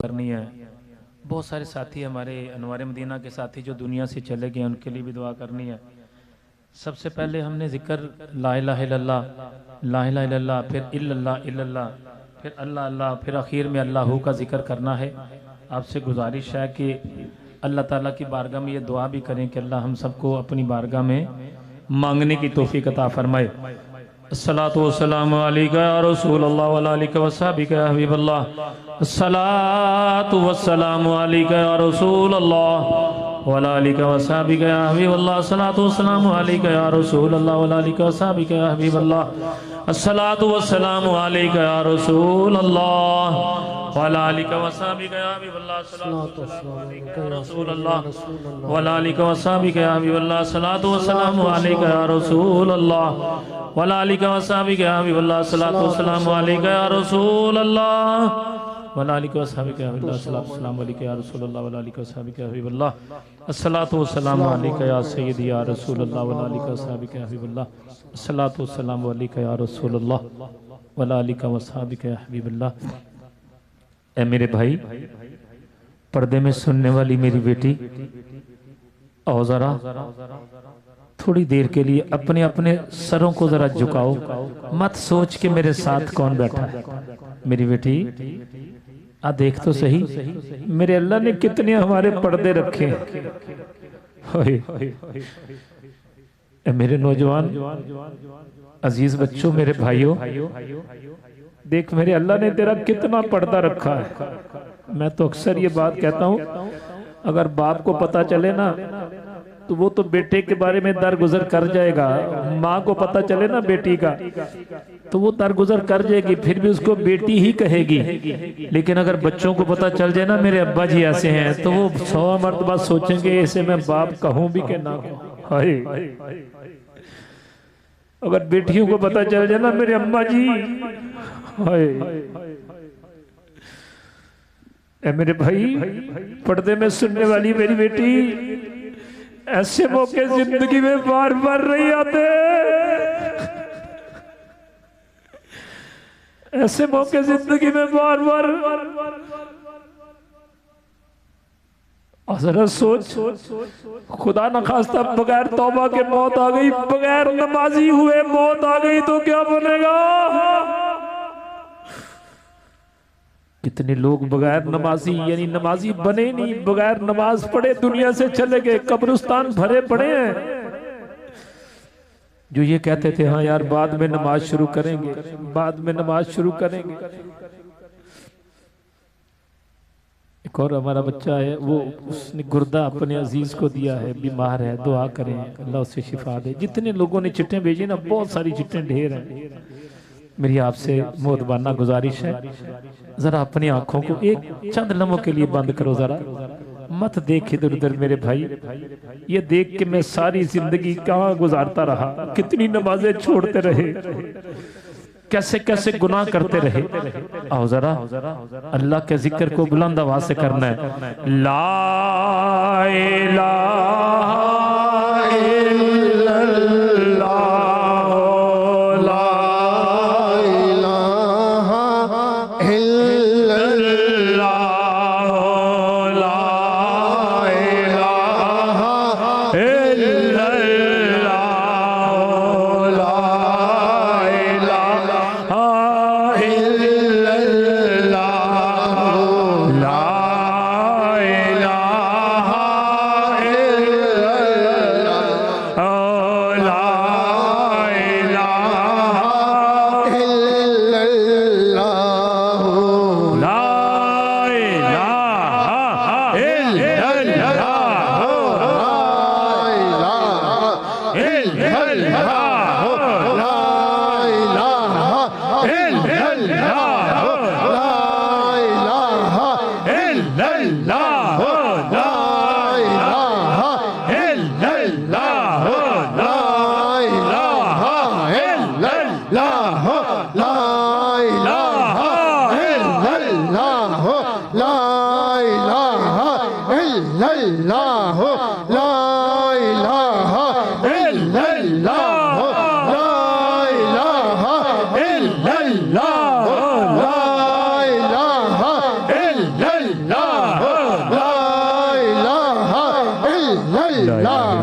करनी है। बहुत सारे साथी हमारे अनवार मदीना के साथी जो दुनिया से चले गए, उनके लिए भी दुआ करनी है। सबसे पहले हमने जिक्र ला इलाहा इल्लल्लाह, ला इलाहा इल्लल्लाह, फिर इल्लल्लाह इल्लल्लाह, फिर अल्लाह अल्लाह, फिर आखिर में अल्लाहू का जिक्र करना है। आपसे गुजारिश है कि अल्लाह ताला की बारगाह में ये दुआ भी करें कि अल्लाह हम सबको अपनी बारगाह में मांगने की तौफीक अता फरमाए। अस्सलातु वस्सलामु अलैका या रसूल अल्लाह व अला आलिका व सहबिका या हबीब अल्लाह। अस्सलातु वस्सलामु अलैका या रसूल अल्लाह व अला आलिका व सहबिका या हबीब अल्लाह। अस्सलातु वस्सलामु अलैका या रसूल अल्लाह व अला आलिका व सहबिका या हबीब अल्लाह। अस्सलातु वस्सलामु अलैका या रसूल अल्लाह व अला आलिका व सहबिका या हबीब अल्लाह। अस्सलातु वस्सलामु अलैका या रसूल अल्लाह व अला आलिका व सहबिका या हबीब अल्लाह। अस्सलातु वस्सलामु अलैका या रसूल अल्लाह वला अलिका वसाबिका या हबीब अल्लाह। सल्लल्लाहु वस्सलामु अलैका या रसूल अल्लाह वला अलिका वसाबिका या हबीब अल्लाह। सल्लल्लाहु वस्सलामु अलैका या रसूल अल्लाह वला अलिका वसाबिका या हबीब अल्लाह। अस्सलातु वस्सलामु अलैका या सय्यदी या रसूल अल्लाह वला अलिका वसाबिका या हबीब अल्लाह। अस्सलातु वस्सलामु अलैका या रसूल अल्लाह वला अलिका वसाबिका या हबीब अल्लाह। ऐ मेरे भाई, पर्दे में सुनने वाली मेरी बेटी, आओ जरा थोड़ी देर के लिए अपने अपने सरों को जरा झुकाओ। मत सोच के मेरे साथ कौन बैठा है। मेरी बेटी आ देख तो सही, मेरे अल्लाह ने कितने हमारे पर्दे रखे हैं। मेरे नौजवान अजीज बच्चों, मेरे भाइयों, देख मेरे अल्लाह ने तेरा कितना पर्दा रखा है। मैं तो अक्सर ये बात कहता हूँ, अगर बाप को पता चले ना तो वो तो बेटे के बारे में दरगुजर कर जाएगा। माँ को पता चले ना बेटी का तो वो दरगुजर कर जाएगी, फिर भी उसको बेटी ही कहेगी। लेकिन अगर बच्चों को पता चल जाए ना मेरे अब्बा जी ऐसे हैं, तो वो 100 मरतबा सोचेंगे ऐसे मैं बाप कहूं भी कि ना कहूं। हाय, अगर बेटियों को पता चल जाए ना मेरे अम्मा जी, हाय मेरे भाई, पर्दे में सुनने वाली मेरी बेटी, ऐसे मौके जिंदगी में बार बार नहीं आते। ऐसे मौके जिंदगी में बार बार। जरा सोच, खुदा न खास्ता बगैर तौबा के मौत आ गई, बगैर नमाजी हुए मौत आ गई तो क्या बनेगा। कितने लोग बगैर नमाजी यानी नमाजी बने नहीं, बगैर नमाज पढ़े दुनिया से चले गए, कब्रिस्तान भरे पड़े हैं। जो ये कहते थे हाँ यार बाद में नमाज शुरू करेंगे, बाद में नमाज शुरू करेंगे। एक और हमारा बच्चा है, वो उसने गुर्दा अपने अजीज को दिया है, बीमार है, दुआ करें अल्लाह उसे शिफा दे। जितने लोगों ने चिट्ठे भेजी ना, बहुत सारी चिट्ठे ढेर हैं। मेरी आपसे मोहतबाना गुजारिश है, जरा अपनी आंखों को एक चंद लम्हों के लिए बंद करो, जरा मत देख इधर उधर मेरे भाई। ये देख के मैं सारी जिंदगी कहाँ गुजारता रहा, कितनी नमाजें छोड़ते रहे, कैसे कैसे गुनाह करते रहे। आओ जरा अल्लाह के जिक्र को बुलंद आवाज से करना है। ला इलाहा इल्लल्लाह,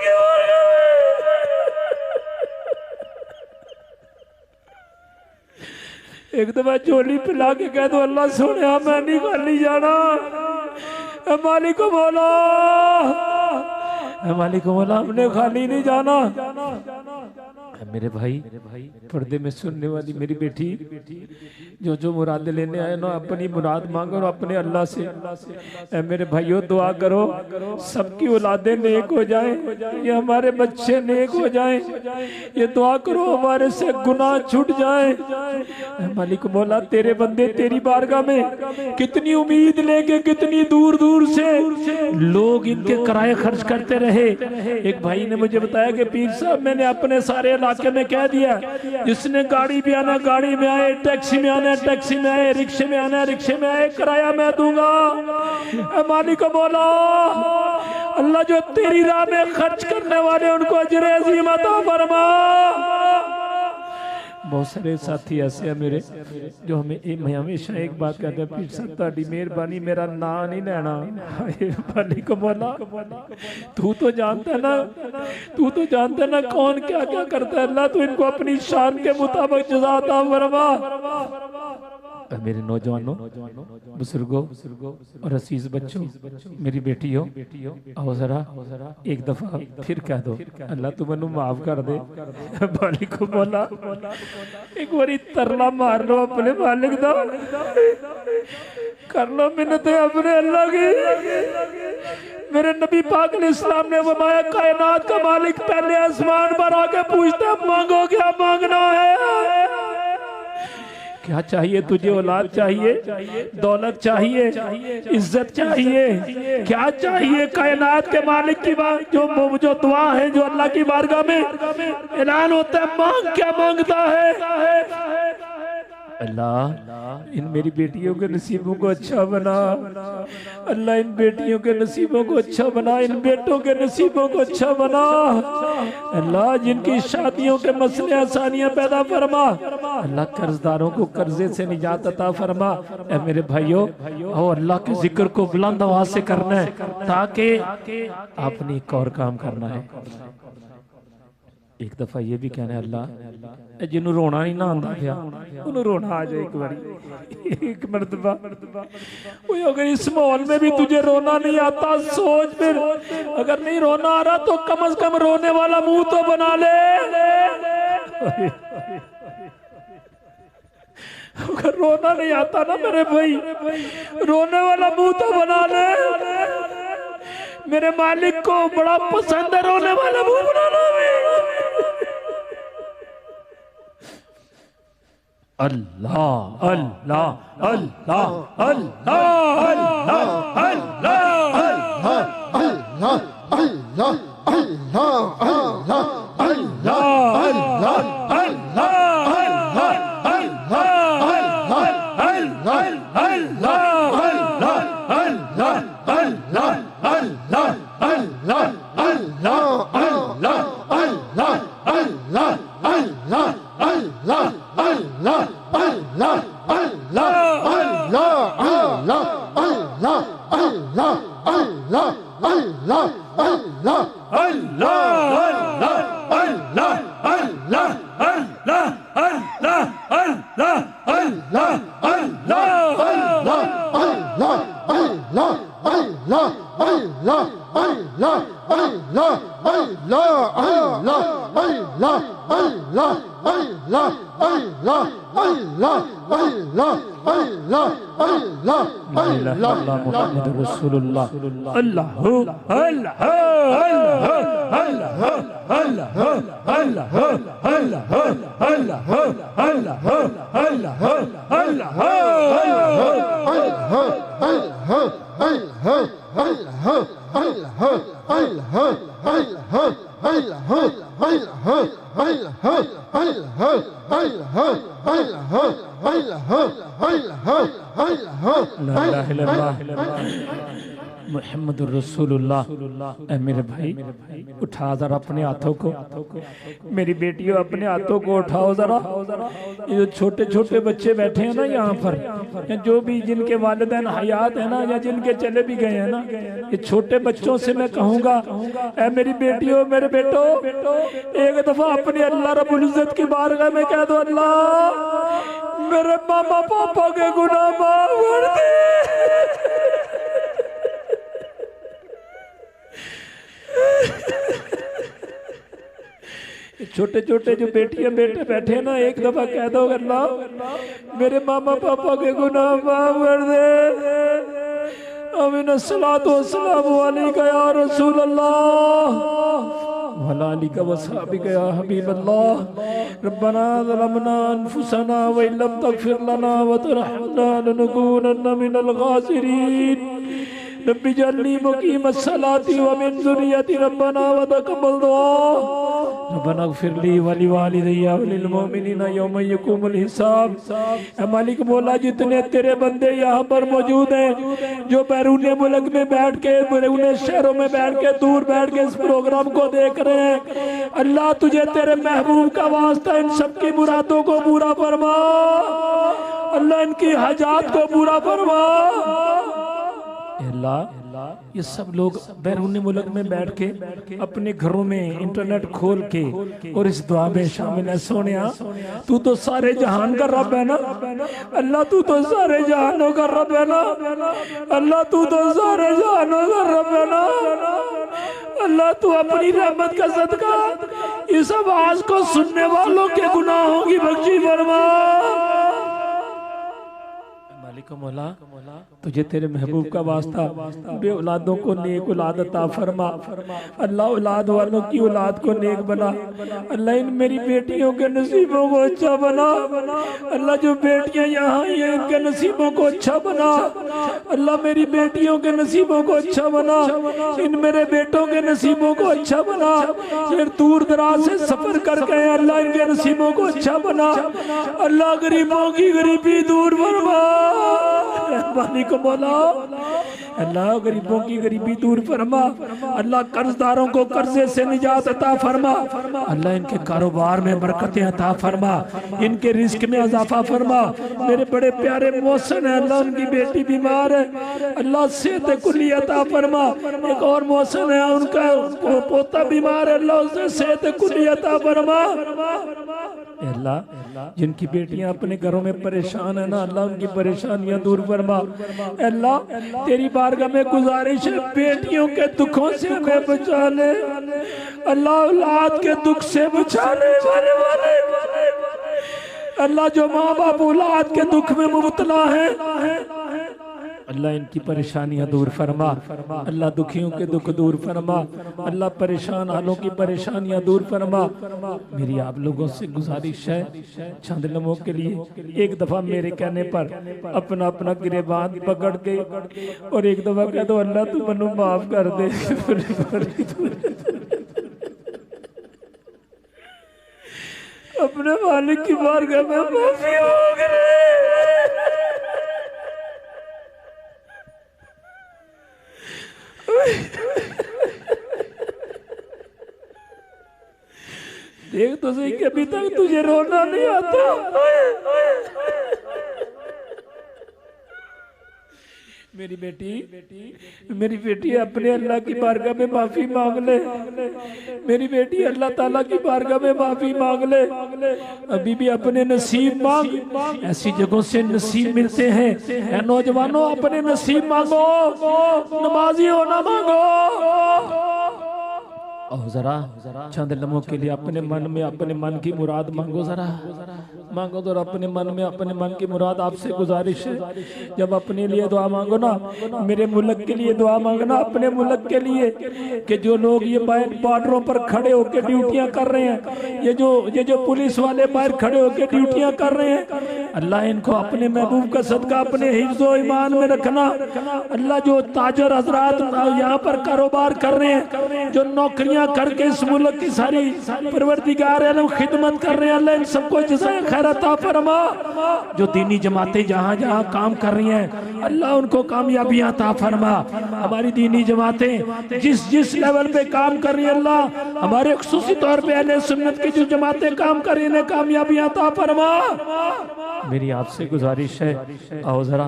के बारगाह में। एक दफा झोली पिला के कह दो अल्लाह सोने मैं नहीं खाली जाना, मालिक मौला, मालिक मौला हमने खाली नहीं जाना। मेरे भाई पर्दे में सुनने वाली मेरी बेटी, जो जो मुरादें लेने आए ना अपनी मुराद मांगो और अपने अल्लाह से। मेरे भाइयों दुआ करो सबकी औलादें नेक हो जाएं, ये हमारे बच्चे नेक हो जाएं, ये दुआ करो हमारे से गुनाह छूट जाएं। मालिक मौला तेरे बंदे तेरी बारगाह में कितनी उम्मीद लेके कितनी दूर दूर से लोग इनके किराए खर्च करते रहे। एक भाई ने मुझे बताया कि पीर साहब मैंने अपने सारे इलाके में कह दिया जिसने गाड़ी भी आना गाड़ी में आए, टैक्सी में आना टैक्सी में आए, रिक्शे में आना रिक्शे में आए, किराया मैं दूंगा। मालिक मौला अल्लाह जो तेरी राह में खर्च करने वाले उनको अजर अज़ीम अता फरमा। बहुत सारे साथी ऐसे हैं मेरे जो मैं हमेशा एक बात कहते हैं पीर साहब ताड़ी मेहरबानी मेरा ना नहीं लेना। मालिक मौला तू तो जानता है ना, तू तो जानता है ना कौन क्या क्या करता है। अल्लाह तू इनको अपनी शान के मुताबिक जज़ा अता फरमा। मेरे नौजवानों बुजुर्गों और असीज बच्चों मेरी बेटियों आओ जरा एक दफा फिर कह दो अल्लाह तू मैनू माफ कर दे। मालिक मौला एक बारी तरला मार लो अपने मालिक दा, कर लो मिन्नत अपने अल्लाह की। मेरे नबी पाक अलैहिस्सलाम ने फरमाया कायनात का मालिक पहले आसमान पर आके पूछता मांगो क्या मांगना है। क्या चाहिए तुझे? औलाद चाहिए, दौलत चाहिए, इज्जत चाहिए, क्या चाहिए? कायनात के मालिक की बात जो दुआ है जो अल्लाह की बारगाह में ऐलान होता है मांग क्या मांगता है। अल्लाह इन मेरी बेटियों के नसीबों को अच्छा बना, अल्लाह इन बेटियों के नसीबों को अच्छा बना, इन बेटों के नसीबों को अच्छा बना। अल्लाह जिनकी शादियों के मसले आसानियां पैदा फरमा, अल्लाह कर्जदारों को कर्जे से निजात अता फरमा। ऐ मेरे भाइयों और अल्लाह के जिक्र को बुलंद आवाज से करना है ताकि आपने एक और काम करना है। एक दफा ये भी कहना है अल्लाह जिन्हों रोना नहीं ना आंदा पिया उन्होंने रोना आ जाए एक बारी एक मर्तबा। अगर इस माहौल में भी तुझे रोना नहीं आता सोच फिर, अगर नहीं रोना आ रहा तो कम से कम रोने वाला मुंह तो बना ले। अगर रोना नहीं आता ना मेरे भाई रोने वाला मुंह तो बना ले। मेरे मालिक को बड़ा पसंद है रोने वाला मुंह बनाना। अल्लाह अल्लाह अल्लाह अल्लाह अल्लाह अल्लाह अल्लाह अल्लाह मुहम्मद रसूलुल्लाह अल्लाह अल्लाह अल्लाह अल्लाह अल्लाह अल्लाह अल्लाह अल्लाह मुहम्मदुर रसूलुल्लाह। ऐ मेरे भाई उठा जरा अपने हाथों को, मेरी बेटियों अपने हाथों को उठाओ जरा। ये जो छोटे छोटे बच्चे बैठे हैं ना यहाँ पर, या जो भी जिनके वालिदैन हयात है ना, या जिनके चले भी गए हैं ना, ये छोटे बच्चों से मैं कहूँगा, ऐ मेरी बेटियों मेरे बेटो, एक दफा अपने अल्लाह रब्बुल इज्जत की बारगाह में कह दो, अल्लाह मेरे मामा पापा के गुनाह माफ कर दे। छोटे छोटे जो बेटियां बेटे बैठे हैं ना, एक दफा कह दो, अल्लाह मेरे मामा पापा के गुनाह माफ कर दे। आमीन अस्सलातु वस्सलामु अलैका या रसूल अल्लाह वअला आलिका वसहबिका या हबीब अल्लाह। रब्बना ज़लमना अनफुसना व इल्लम तगफिर लना व तरहमना लनकूनन्ना मिनल खासिरीन। रब्बी जअलनी मुकीमस सलाती व मिन ज़ुर्रिय्यती रब्बना व तक़ब्बल दुआ। रब्बना इग़फिरली व लिवालिदैया व लिल मुमिनीना यौम यक़ूमुल हिसाब। ऐ मालिक मौला, जितने तेरे बंदे यहाँ पर मौजूद हैं, जो बैरून मुल्क में बैठ के, बैरून शहरों में बैठ के, दूर बैठ के इस प्रोग्राम को देख रहे हैं, अल्लाह तुझे तेरे महबूब का वास्ता इन सबकी मुरादों को पूरा फरमा। अल्लाह इनकी हाजात को पूरा फरमा। अल्लाह ये सब लोग बैरून मुल्क में बैठ के अपने घरों में इंटरनेट खोल के और इस दुआ में शामिल है। सोनिया, तू तो सारे जहान का रब है ना अल्लाह, तू तो सारे जहानों का रब है ना अल्लाह, तू तो सारे जहानों का रब है ना अल्लाह। तू अपनी रहमत का सदका इस आवाज को सुनने वालों के गुनाहों की बख्शी फरमा। मौला, तुझे तेरे महबूब का वास्ता बे औलादों को नेक औलाद अता फरमा। अल्लाह औलाद वालों की औलाद को नेक बना। अल्लाह इन मेरी बेटियों के नसीबों को अच्छा बना। अल्लाह जो बेटियां यहाँ आई हैं इनके नसीबों को अच्छा बना। अल्लाह मेरी बेटियों के नसीबों को अच्छा बना। इन मेरे बेटों के नसीबों को अच्छा बना। फिर दूर दराज से सफर करके अल्लाह इनके नसीबों को अच्छा बना। अल्लाह गरीबों की गरीबी दूर फरमा। रहमानी को बोला, अल्लाह गरीबों की गरीबी दूर फरमा। अल्लाह कर्जदारों को कर्जे से निजात अता फरमा। अल्लाह इनके कारोबार में बरकतें अता फरमा। इनके रिस्क में इजाफा फरमा। मेरे बड़े प्यारे मोहसिन है, अल्लाह उनकी बेटी बीमार है, अल्लाह सेहत कुली अता फरमा। एक और मोहसिन है, उनका पोता बीमार है, अल्लाह उसे सेहत कुली अता फरमा। अल्लाह जिनकी बेटियां अपने घरों में परेशान है ना, अल्लाह उनकी परेशानियां दूर फरमा। अल्लाह तेरी बारगाह में गुजारिश है, बेटियों के दुखों से हमें बचा ले। अल्लाह औलाद के दुख से बचाने वाले अल्लाह जो माँ बाप औलाद के दुख में मुब्तला है, अल्लाह इनकी परेशानियां दूर फरमा। अल्लाह दुखियों के दुख दूर फरमा। अल्लाह परेशान हालों की परेशानियां दूर फरमा। मेरी आप लोगों से गुजारिश है, चंद लम्हों के लिए एक दफा मेरे कहने पर अपना अपना गिरेबान पकड़ के और एक दफा कह दो, अल्लाह तू मनु माफ कर दे। अपने मालिक की बारगाह में माफी मांग रहे। देख तो सही कि अभी तक तुझे रोना नहीं आता। मेरी बेटी अपने अल्लाह की बारगाह में माफी मांग ले। मेरी बेटी अल्लाह ताला की बारगाह में माफी मांग ले। अभी भी अपने नसीब मांग। ऐसी जगहों से नसीब मिलते हैं। नौजवानों अपने नसीब मांगो, नमाजी होना मांगो। और जरा चंद लम्हों के लिए अपने मन में अपने मन की मुराद मांगो। जरा मांगो तो अपने मन में अपने मन की मुराद। आपसे गुजारिश है, जब अपने लिए दुआ मांगो ना, मेरे मुल्क के लिए दुआ मांगना, अपने मुल्क के लिए कि जो लोग ये बॉर्डरों पर खड़े होकर ड्यूटियां कर रहे हैं, ये जो पुलिस वाले बाहर खड़े होकर ड्यूटियां कर रहे हैं, अल्लाह इनको अपने महबूब का सदका अपने हिफ्ज़ो ईमान में रखना। अल्लाह जो ताजर हजरात यहाँ पर कारोबार कर रहे हैं, जो नौकरियां नौकरियां करके इस मुल्क की सारी परवरदिगार आलम खिदमत कर रहे हैं, अल्लाह इन सबको जज़ाए खैर अता फरमा। जो दीनी जमातें जहाँ जहाँ काम कर रही हैं अल्लाह उनको कामयाबियां अता फरमा। हमारी दीनी जमातें जिस जिस लेवल पे काम कर रही है अल्लाह हमारे खुसूसी तौर पे अहले सुन्नत की जो जमातें काम कर रही हैं कामयाबियां अता फरमा। मेरी आपसे गुजारिश है, आओ जरा,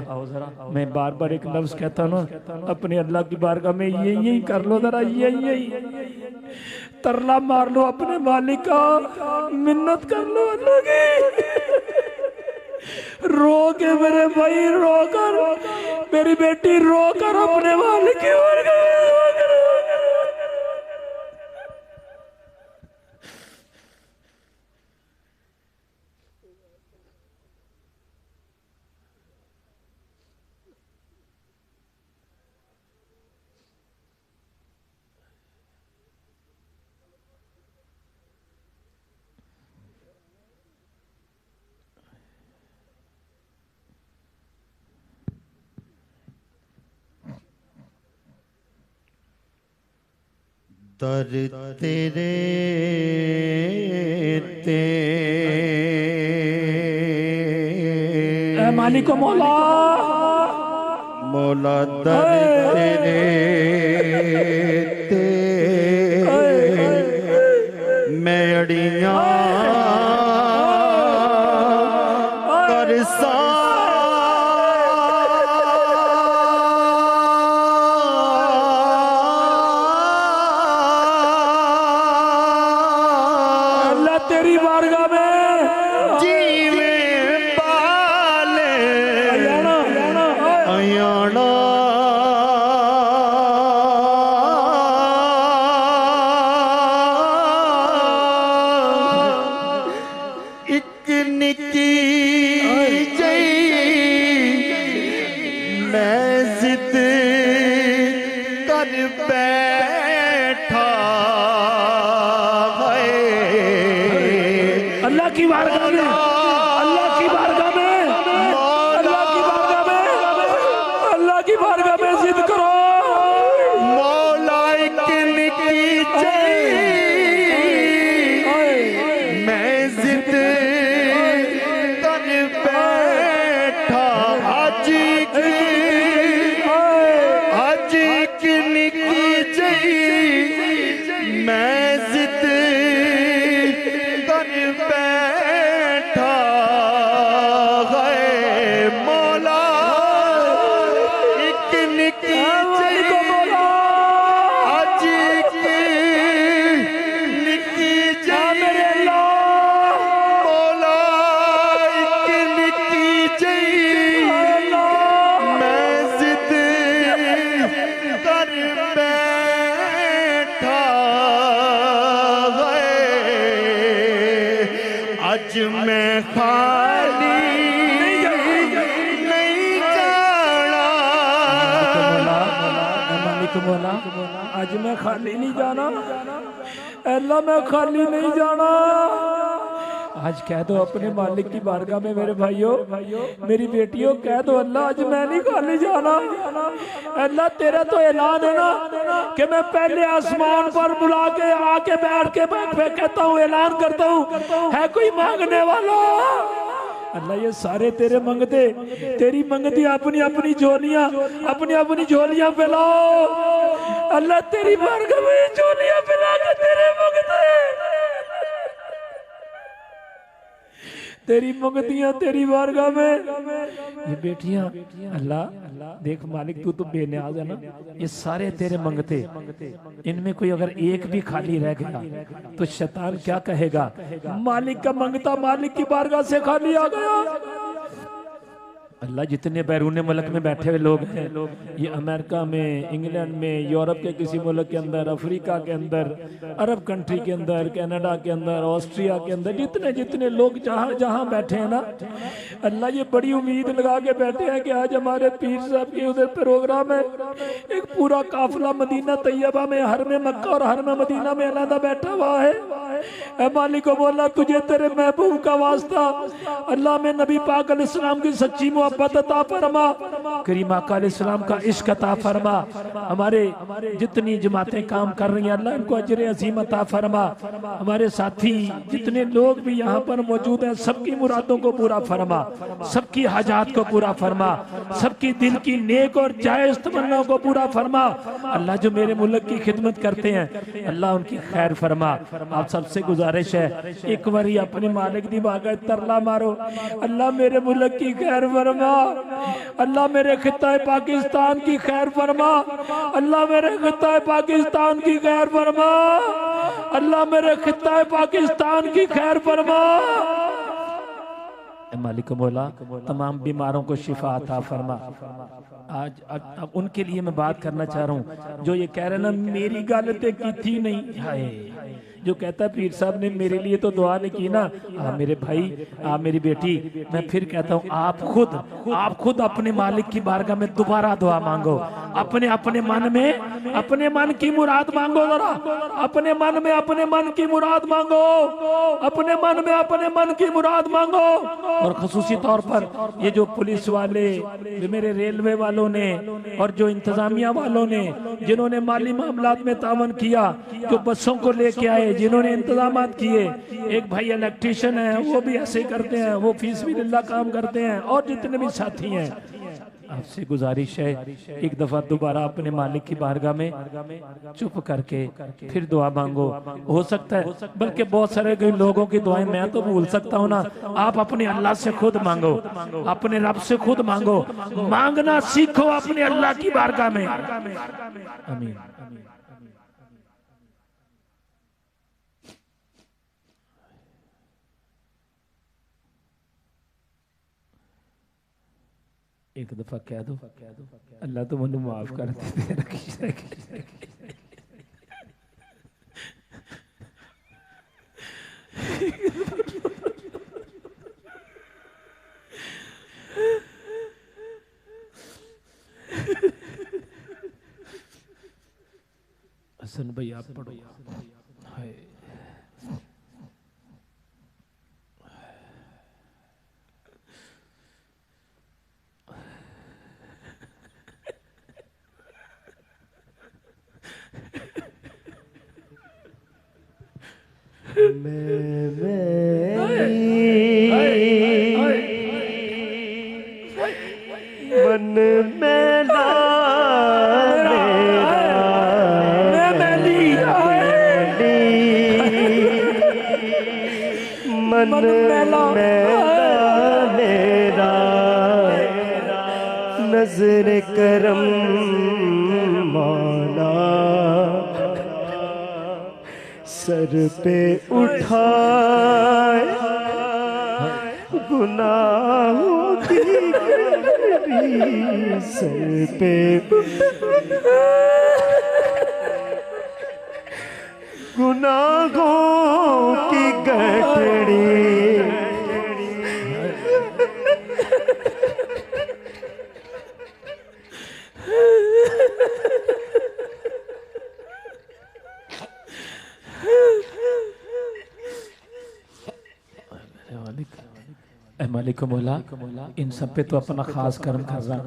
मैं बार बार एक लफ्ज कहता हूँ ना, अपने अल्लाह की बारगाह में यही कर लो जरा, यही तरला मार लो अपने मालिक का, मिन्नत कर लो अल्लाह की। रो के मेरे भाई रो कर, मेरी बेटी रो कर अपने मालिक की दर तेरे ते मालिक मौला मौला दर तेरे ते मैं अड़ियां कर सा तेरी बारगाह में जीवे पाले अयाना एक निकी जई मैं जिद कर बैठा अल्लाह की बारगाह में, अल्लाह की बारगाह में, अल्लाह की बारगाह में, अल्लाह की बारगाह में जिद करो। मौला एक निकी मैं जिद कर बैठा आज की निकी मैं जिद कर बैठा है मौला एक निकी आज की निकी मौला एक निकी मैं जिद कर बैठा आज मैं खाली नहीं जाना मालिक मौला आज मैं खाली नहीं जाना, अल्लाह मैं खाली नहीं जाना। आज कह दो अपने मालिक की बारगाह में मेरे भाइयों मेरी बेटियों, कह दो अल्लाह आज मैं नहीं खाली जाना। अल्लाह तेरा तो ऐलान है ना कि मैं पहले आसमान पर बुला के आके बैठ के कहता हूँ, ऐलान करता हूँ है कोई मांगने वाला। अल्लाह ये सारे तेरे मंगते, तेरी मंगती अपनी अपनी झोलियां अपनी अपनी झोलियां फैलाओ। अल्लाह तेरी बारगाह में झोलियां फैला के तेरे मंगते, तेरी मंगतियां तेरी बारगाह में ये बेटियां। अल्लाह देख मालिक तू तो बेनियाज है ना, ये सारे तेरे मंगते, इनमें कोई अगर एक भी खाली रह गया तो शैतान क्या कहेगा, मालिक का मंगता मालिक की बारगाह से खाली आ गया। अल्लाह जितने बैरून मुल्क में बैठे हुए लोग हैं, ये अमेरिका में, इंग्लैंड में, यूरोप के किसी मुल्क के अंदर, अफ्रीका के अंदर, अरब कंट्री के अंदर, कनाडा के अंदर, ऑस्ट्रिया के अंदर, जितने जितने लोग जहाँ जहाँ बैठे हैं ना, अल्लाह ये बड़ी उम्मीद लगा के बैठे हैं कि आज हमारे पीर साहब के उधर प्रोग्राम है। एक पूरा काफिला मदीना तैयबा में, हर में मक्का और हर में मदीना में अलहदा बैठा हुआ है। ऐ मालिक मौला तुझे तेरे महबूब का वास्ता, अल्लाह में नबी पाक अलैहिस्सलाम की सच्ची मोहब्बत अता फरमा, करीम आका अलैहिस्सलाम का इश्क अता फरमा। हमारे जितनी जमातें काम कर रही हैं अल्लाह इनको अजर अजीम अता फरमा। हमारे साथी जितने लोग भी यहाँ पर मौजूद हैं सबकी मुरादों को पूरा फरमा, सबकी हाजात को पूरा फरमा, सबकी दिल की नेक और जायज तमन्नाओं को पूरा फरमा। अल्लाह जो मेरे मुल्क की खिदमत करते हैं अल्लाह उनकी खैर फरमा। आप सबसे गुजारिश है एक बारी अपने मालिक दी बागा तरला मारो, अल्लाह मेरे मुल्क की खैर फरमा, अल्लाह मेरे खित्ता पाकिस्तान की खैर फरमा, अल्लाह मेरे खित्ता पाकिस्तान की खैर फरमा, अल्लाह मेरे खित्ता पाकिस्तान की खैर फरमा। मालिक मौला तमाम बीमारों को शिफा अता फरमा। आज अब उनके लिए मैं बात करना चाह रहा हूँ जो ये कह रहे ना मेरी गलती की थी नहीं, हाय जो कहता पीर साहब ने मेरे लिए तो दुआ नहीं की ना। मेरे भाई मेरी बेटी, मैं फिर कहता हूँ आप खुद अपने मालिक की बारगाह में दोबारा दुआ मांगो, अपने अपने मन की मुराद मांगो, जरा अपने मन में अपने मन की मुराद मांगो, अपने मन में अपने मन की मुराद मांगो। और खसूसी तौर पर ये जो पुलिस वाले, मेरे रेलवे वालों ने और जो इंतजामिया वालों ने जिन्होंने माली मामलात में तावन किया, जो बसों को लेके आए, जिन्होंने इंतजामात किए, एक भाई इलेक्ट्रिशियन है वो भी ऐसे करते हैं, वो फीस भी लिल्लाह काम करते हैं, और जितने भी साथी हैं आपसे गुजारिश है एक दफा दोबारा अपने मालिक की बारगाह में चुप करके फिर दुआ मांगो। हो सकता है बल्कि बहुत सारे लोगों की दुआएं मैं तो भूल सकता हूँ ना, आप अपने अल्लाह से खुद मांगो, अपने रब से खुद मांगो, मांगना सीखो अपने अल्लाह की बारगाह में। आमीन। एक दफा कह दो अल्लाह तो मनु माफ कर दे। हसन भाई आप पढ़ो। हाय मन मेला मन मेला मेरा नजर करम मौला सर पे उठाए गुनाहों की गठरी सर पे गुनाहों की गठरी मालिक मौला इन सब पे तो अपना खास कर्म कर रहा।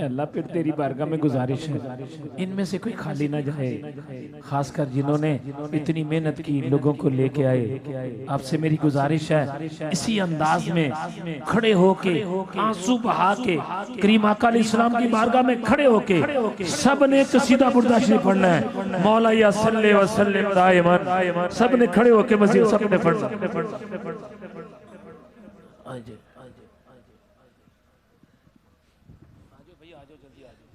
अल्लाह फिर तेरी बारगाह में गुजारिश है इनमें से कोई खाली ना जाए, खासकर जिन्होंने इतनी मेहनत की लोगों को लेके आए। आपसे मेरी गुजारिश है इसी अंदाज में खड़े होके आंसू बहा के करीम आका अलैहिस्सलाम की बारगाह में खड़े होके सब ने कसीदा बुर्दा शरीफ पढ़ना है। मौला या सल्ले व सल्लिम दाइमन, सब ने खड़े होके मजीद सब ने पढ़ना।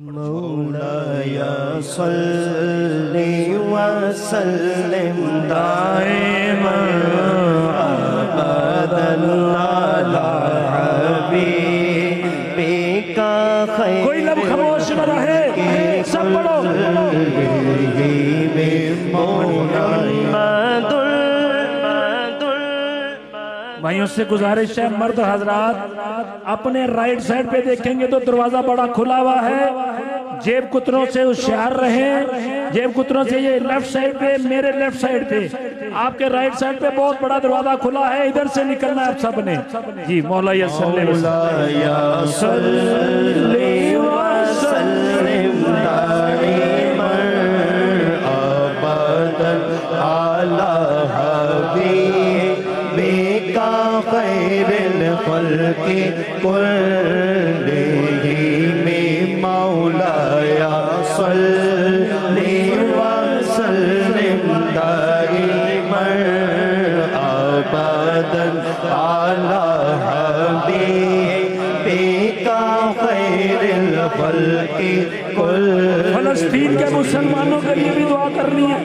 मौलाया सल्ली व सल्लिम दाइमन अबदन अला हबीबिका खैर। कोई लब खामोश न रहे, सब पढ़ो। भाइयों से गुजारिश है मर्द हजरात अपने राइट साइड पे देखेंगे तो दरवाजा बड़ा खुला हुआ है, जेब कुतरों से होशियार रहें। जेब कुतरों से ये लेफ्ट साइड पे, मेरे लेफ्ट साइड पे आपके राइट साइड पे बहुत बड़ा दरवाजा खुला है, इधर से निकलना है सब ने। जी मौला या सल्ले आला हबीबिका खैरुल खल्क़ि कुल्लिहिम मौलाया सल्लि व सल्लिम दाइमन अबदन आला हबीबिका खैरुल खल्क़ि कुल्लिहिम। फलस्तीन के मुसलमानों के लिए भी दुआ करनी है।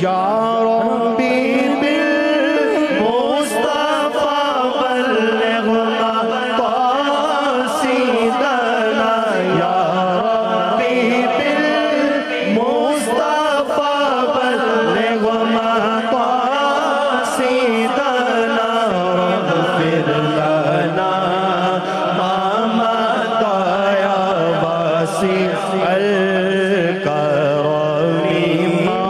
या रब्बी बिल मुस्तफा बल्लिग मक़ासिदना, या रब्बी बिल मुस्तफा बल्लिग मक़ासिदना, रब्बिर लना मा मदाया वासिअल करमी।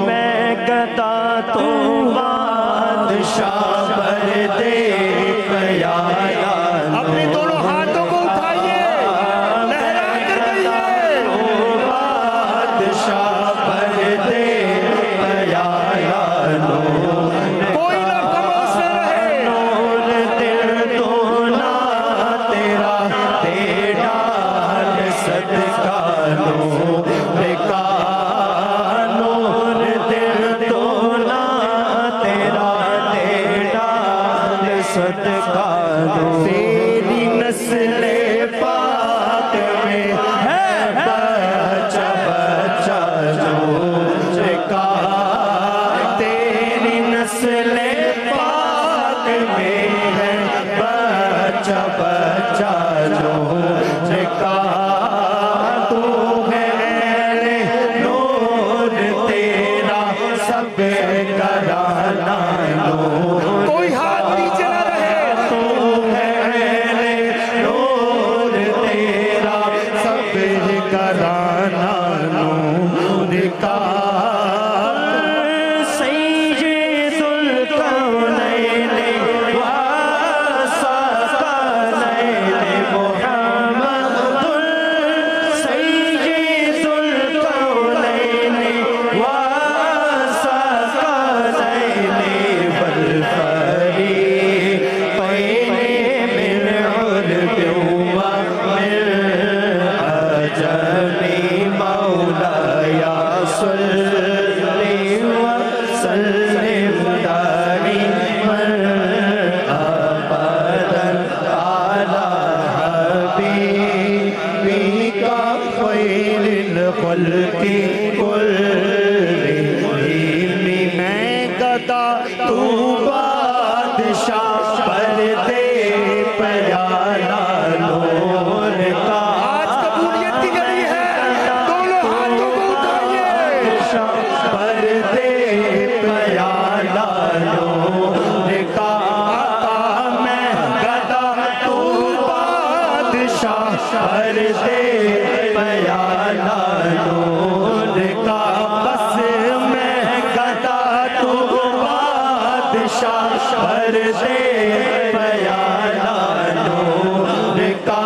मैं गदा तो बादशाह पर दे प्याया, अपने दोनों हाथों को उठाइए, लहरा कर कहिए, बादशाह पर दे प्याया। कोई ना खामोश न रहे। नूर दिल तो ना तेरा दे डाल सदका नूर का, नूर दिल तो ना तेरा दे डाल सदका नूर। तेरी नस्ले पाक में है बच्चा बच्चा नूर का, तेरी नस्ले पाक में है बच्चा बच्चा नूर का। तू है ऐने नूर तेरा सब कराना नूर। कोई हाथ नीचे न रहे। तू है ऐने नूर तेरा सब कराना नूर का। सैयदुल कौनैन व सकलैन मुहम्मदुल, सैयदुल कौनैन व सकलैन वल फरीक़ैन मिन उर्बिन व मिन अजमी, मौलाया सल्लि व सल्लिम दाइमन अबदन आला हबीबिका खैरुल खल्क़ि कुल्लिहिम। मैं गदा तू बादशाह पर दे प्याला नूर का। आज कबूलियत की घड़ी है, दोनों हाथों को उठाइए। पर दे प्याला नूर का। मैं गदा तू बादशाह पर दे प्याला नूर का। बस मैं गदा तू बादशाह पर दे प्याला नूर का।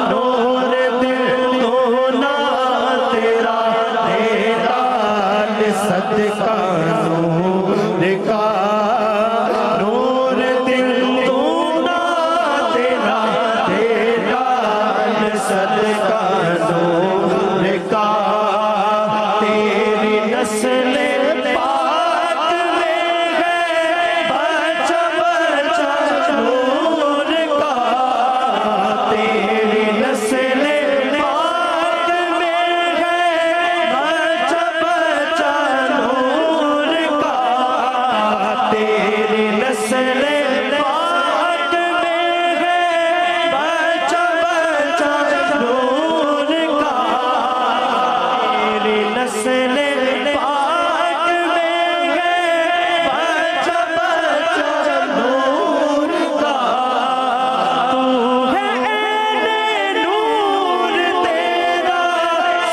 नूर दिल तो ना तेरा दे डाल सदका नूर का। नूर दिल तो ना तेरा दे डाल सदका नूर का। तेरी नस्ले पाक में है बच्चा बच्चा नूर का। तेरी नस्ले पाक में है बच्चा बच्चा नूर का। तेरी नस्ले पाक में है बच्चा बच्चा नूर का। तेरी नस्ले पाक में है बच्चा बच्चा नूर का। तू है ऐने नूर तेरा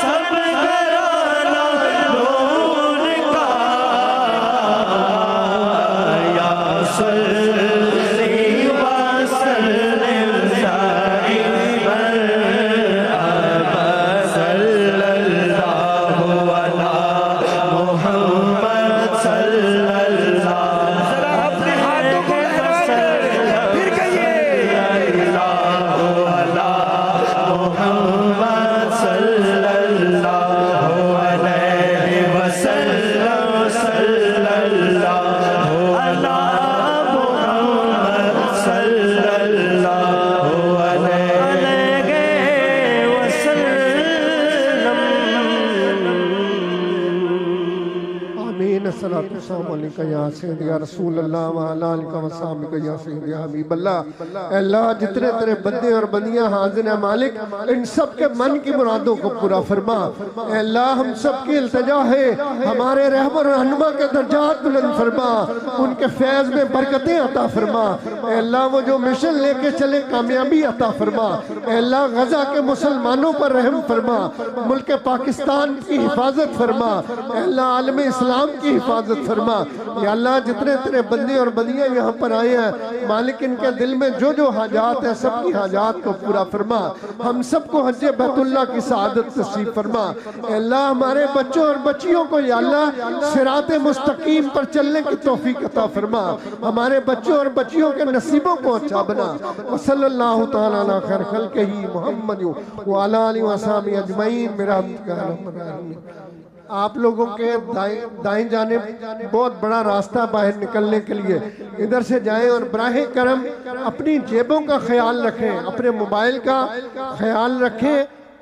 सब घराना नूर का। अस्सलाम अलैका या सय्यदी या रसूल अल्लाह व अला आलिका व सहाबिका या सय्यदी या हबीब अल्लाह। अल्लाह जितने तेरे बंदे और बंदियां हाजिर हैं मालिक, इन सब के मन की मुरादों को पूरा फरमा। अल्लाह हम सब की इल्तिजा है, हमारे रहबर रहनुमा के दर्जात बुलंद फरमा, उनके फैज में बरकतें अता फरमा। अल्लाह वो जो मिशन लेके चले कामयाबी अता फरमा। अल्लाह गजा के मुसलमानों पर रहम फरमा, मुल्क पाकिस्तान की हिफाजत फरमा। अल्लाह आलम इस्लाम की हिफाजत फरमा। या अल्लाह जितने तेरे बंदे और बंदियां यहाँ पर आए हैं मालिक, इनके दिल में जो जो हाजात है सबकी हाजात को पूरा फरमा। हम सबको हज बैतुल्लाह की सआदत नसीब फरमा। अल्लाह हमारे बच्चों और बच्चियों को या अल्लाह सिराते मुस्तकीम पर चलने की तौफीक अता फरमा। हमारे बच्चों और बच्चियों के नसीबों को अच्छा बना। सल्लल्लाहु तआला अला खैर खल्क़िही मुहम्मद व अला आलिहि व सहबिही अजमईन बिरहमतिका या अरहमर राहिमीन। आप लोगों के दाएं जाने बहुत बड़ा रास्ता बाहर निकलने के लिए, इधर से जाएं और बराहे करम अपनी जेबों का ख्याल रखें, अपने मोबाइल का ख्याल रखें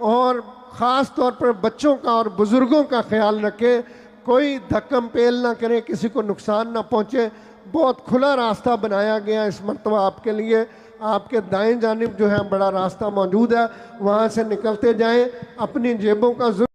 और ख़ास तौर पर बच्चों का और बुज़ुर्गों का ख्याल रखें। कोई धक्कम पेल ना करें, किसी को नुकसान ना पहुँचे। बहुत खुला रास्ता बनाया गया इस मरतबा आपके लिए। आपके दाएं जानिब जो है बड़ा रास्ता मौजूद है, वहाँ से निकलते जाएं, अपनी जेबों का